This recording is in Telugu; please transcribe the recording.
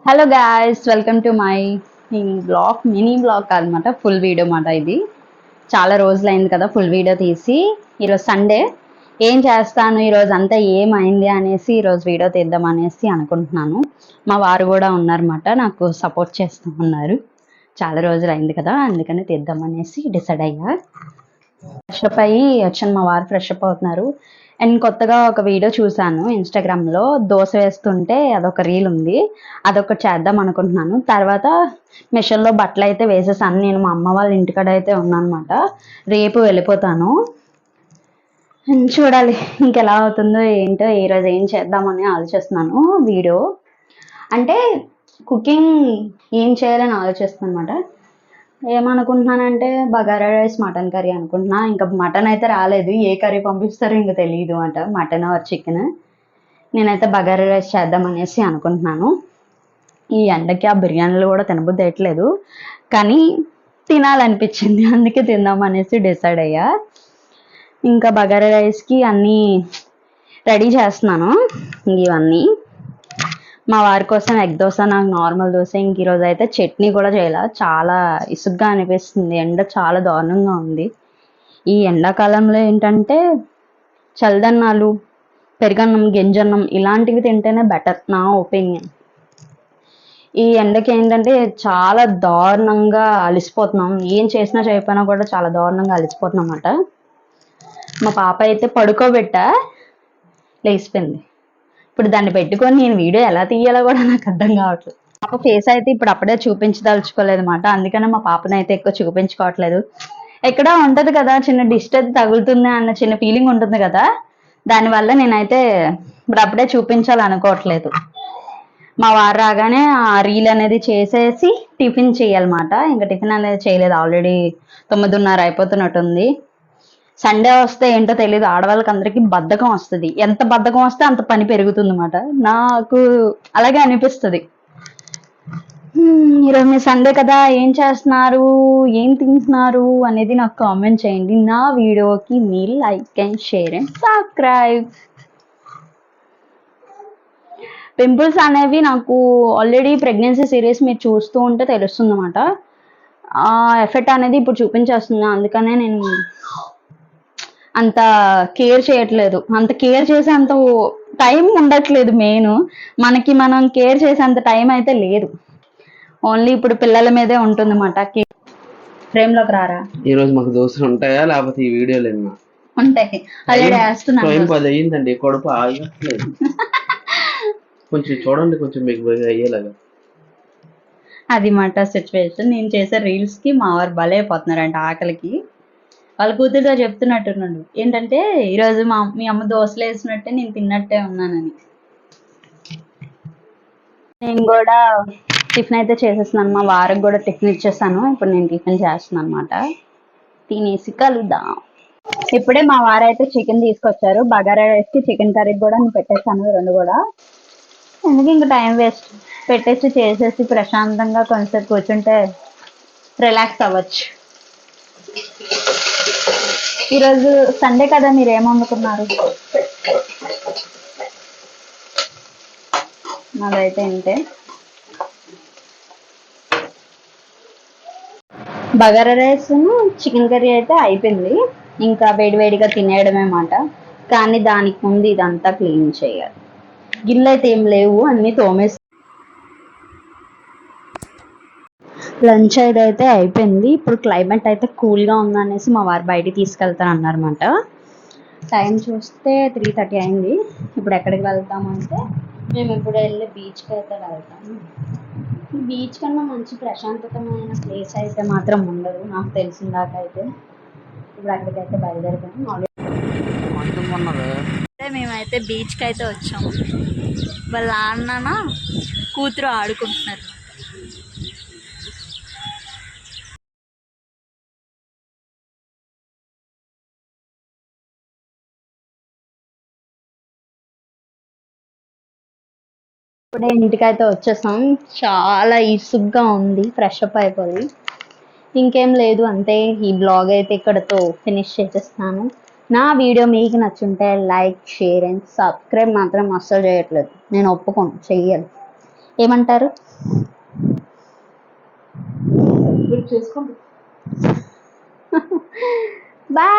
Hello guys, welcome to my blog. Mini blog కాదనమాట, ఫుల్ వీడియో మాట. ఇది చాలా రోజులైంది కదా ఫుల్ వీడియో తీసి. ఈరోజు సండే ఏం చేస్తాను, ఈరోజు అంతా ఏమైంది అనేసి ఈరోజు వీడియో తీద్దాం అనేసి అనుకుంటున్నాను. మా వారు కూడా ఉన్నారన్నమాట, నాకు సపోర్ట్ చేస్తూ ఉన్నారు. చాలా రోజులు అయింది కదా, అందుకని తీద్దాం అనేసి డిసైడ్ అయ్యా. ఫ్రెష్ అప్ అయ్యి వచ్చాను, మా వారు ఫ్రెష్ అప్ అవుతున్నారు. అండ్ కొత్తగా ఒక వీడియో చూశాను ఇన్స్టాగ్రామ్లో, దోశ వేస్తుంటే అదొక రీల్ ఉంది, అదొకటి చేద్దాం అనుకుంటున్నాను. తర్వాత మిషన్లో బట్టలు అయితే వేసేసాను. నేను మా అమ్మ వాళ్ళ ఇంటికాడ అయితే ఉన్నానమాట, రేపు వెళ్ళిపోతాను. చూడాలి ఇంకెలా అవుతుందో ఏంటో. ఈరోజు ఏం చేద్దామని ఆలోచిస్తున్నాను. వీడియో అంటే కుకింగ్ ఏం చేయాలని ఆలోచిస్తున్నాను అనమాట. ఏమనుకుంటున్నానంటే బగారా రైస్, మటన్ కర్రీ అనుకుంటున్నా. ఇంకా మటన్ అయితే రాలేదు, ఏ కర్రీ పంపిస్తారో ఇంకా తెలియదు అంట, మటన్ ఆర్ చికెన్. నేనైతే బగారా రైస్ చేద్దాం అనేసి అనుకుంటున్నాను. ఈ ఎండకి ఆ బిర్యానీలు కూడా తినబుద్ధి అయ్యట్లేదు, కానీ తినాలనిపించింది, అందుకే తిందాం అనేసి డిసైడ్ అయ్యా. ఇంకా బగారా రైస్కి అన్నీ రెడీ చేస్తున్నాను. ఇవన్నీ మా వారి కోసం ఎగ్ దోశ, నాకు నార్మల్ దోశ. ఇంక ఈరోజు అయితే చట్నీ కూడా చేయాల, చాలా ఇసుగ్గా అనిపిస్తుంది. ఎండ చాలా దారుణంగా ఉంది. ఈ ఎండాకాలంలో ఏంటంటే చల్లదన్నాలు, పెరుగన్నం, గింజన్నం ఇలాంటివి తింటేనే బెటర్ నా ఒపీనియన్. ఈ ఎండకి ఏంటంటే చాలా దారుణంగా అలసిపోతున్నాం, ఏం చేసినా చేయకపోయినా కూడా చాలా దారుణంగా అలసిపోతున్నాం అన్నమాట. మా పాప అయితే పడుకోబెట్టా, లేచిపోయింది. ఇప్పుడు దాన్ని పెట్టుకొని నేను వీడియో ఎలా తీయాలో కూడా నాకు అర్థం కావట్లేదు. పాప ఫేస్ అయితే ఇప్పుడు అప్పుడే చూపించదలుచుకోలేదు అనమాట, అందుకనే మా పాపను అయితే ఎక్కువ చూపించుకోవట్లేదు. ఎక్కడా ఉంటది కదా చిన్న డిస్టర్బ్ తగులుతుంది అన్న చిన్న ఫీలింగ్ ఉంటుంది కదా, దానివల్ల నేనైతే ఇప్పుడు అప్పుడే చూపించాలనుకోవట్లేదు. మా వారు రాగానే ఆ రీల్ అనేది చేసేసి టిఫిన్ చేయాలన్నమాట. ఇంకా టిఫిన్ అనేది చేయలేదు, ఆల్రెడీ 9:30 అయిపోతున్నట్టుంది. సండే వస్తే ఏంటో తెలియదు, ఆడవాళ్ళకి అందరికీ బద్ధకం వస్తుంది. ఎంత బద్ధకం వస్తే అంత పని పెరుగుతుంది అన్నమాట, నాకు అలాగే అనిపిస్తుంది. ఈరోజు మీ సండే కదా, ఏం చేస్తున్నారు, ఏం తింటున్నారు అనేది నాకు కామెంట్ చేయండి. నా వీడియోకి మీరు like and share and subscribe. Pimples అనేవి నాకు ఆల్రెడీ ప్రెగ్నెన్సీ సిరీస్ మీరు చూస్తూ ఉంటే తెలుస్తుంది అన్నమాట. ఆ ఎఫెక్ట్ అనేది ఇప్పుడు చూపించేస్తుంది, అందుకనే నేను అంత కేర్ చేయట్లేదు. అంత కేర్ చేసే అంత టైం ఉండట్లేదు. మెయిన్ మనకి మనం కేర్ చేసేంత టైం అయితే లేదు, ఓన్లీ ఇప్పుడు పిల్లల మీదే ఉంటుంది అన్నమాట. ఫ్రేమ్లోకి రారా, ఈరోజు మాకు దోశలు ఉంటాయా లేకపోతే ఈ వీడియోలు ఏమన్నా ఉంటాయి. ఆల్రెడీ వేస్తున్నాను. 10 అయ్యిందండి, కొడుపు ఆగట్లేదు. కొంచెం చూడండి, కొంచెం మీకు అయ్యేలాగా. అది మాట సిచ్యువేషన్. నేను చేసే రీల్స్ కి మా వారు బలైపోతున్నారంట ఆకలికి. వాళ్ళ కూతురుతో చెప్తున్నట్టున్నాడు ఏంటంటే, ఈరోజు మీ అమ్మ దోశలు వేసినట్టే నేను తిన్నట్టే ఉన్నానని. నేను కూడా టిఫిన్ అయితే చేసేస్తున్నాను, మా వారికి కూడా టిఫిన్ ఇచ్చేస్తాను. ఇప్పుడు నేను టిఫిన్ చేస్తున్నాను అనమాట, తినేసి కలుద్దాం. ఇప్పుడే మా వారు అయితే చికెన్ తీసుకొచ్చారు, బగారా రైస్కి చికెన్ కర్రీకి కూడా నేను పెట్టేస్తాను రెండు కూడా. ఎందుకు ఇంకా టైం వేస్ట్, పెట్టేసి చేసేసి ప్రశాంతంగా కొంచెం కూర్చుంటే రిలాక్స్ అవ్వచ్చు. ఈరోజు సండే కదా, మీరు ఏమనుకున్నారు? నాదైతే ఇంతే. బగారా రైస్ చికెన్ కర్రీ అయితే అయిపోయింది, ఇంకా వేడివేడిగా తినేయడమే మాట. కానీ దానికి ముందు ఇదంతా క్లీన్ చేయాలి. గిన్నెలు అయితే ఏం లేవు, అన్నీ తోమేసి. లంచ్ అయితే అయిపోయింది. ఇప్పుడు క్లైమేట్ అయితే కూల్గా ఉందనేసి మా వారు బయటికి తీసుకెళ్తాను అన్నారన్నమాట. టైం చూస్తే 3:30 అయింది. ఇప్పుడు ఎక్కడికి వెళ్తామంటే, మేము ఇప్పుడు వెళ్ళి బీచ్కి అయితే వెళ్తాము. బీచ్ కన్నా మంచి ప్రశాంతతమైన ప్లేస్ అయితే మాత్రం ఉండదు నాకు తెలిసిన దాకా అయితే. ఇప్పుడు అక్కడికైతే బయలుదేరిపోయాము. మేమైతే బీచ్కి అయితే వచ్చాము. వాళ్ళ నాన్న కూతురు ఆడుకుంటున్నారు. ఇప్పుడే ఇంటికైతే వచ్చేసాం, చాలా ఇసుగ్గా ఉంది, ఫ్రెష్ అప్ అయిపోయి. ఇంకేం లేదు, అంతే. ఈ బ్లాగ్ అయితే ఇక్కడతో ఫినిష్ చేసేస్తాను. నా వీడియో మీకు నచ్చుంటే లైక్, షేర్ అండ్ సబ్స్క్రైబ్ మాత్రం అస్సలు చేయట్లేదు, నేను ఒప్పుకోను, చెయ్యాలి. ఏమంటారు? మీరు చేసుకోండి. బాయ్.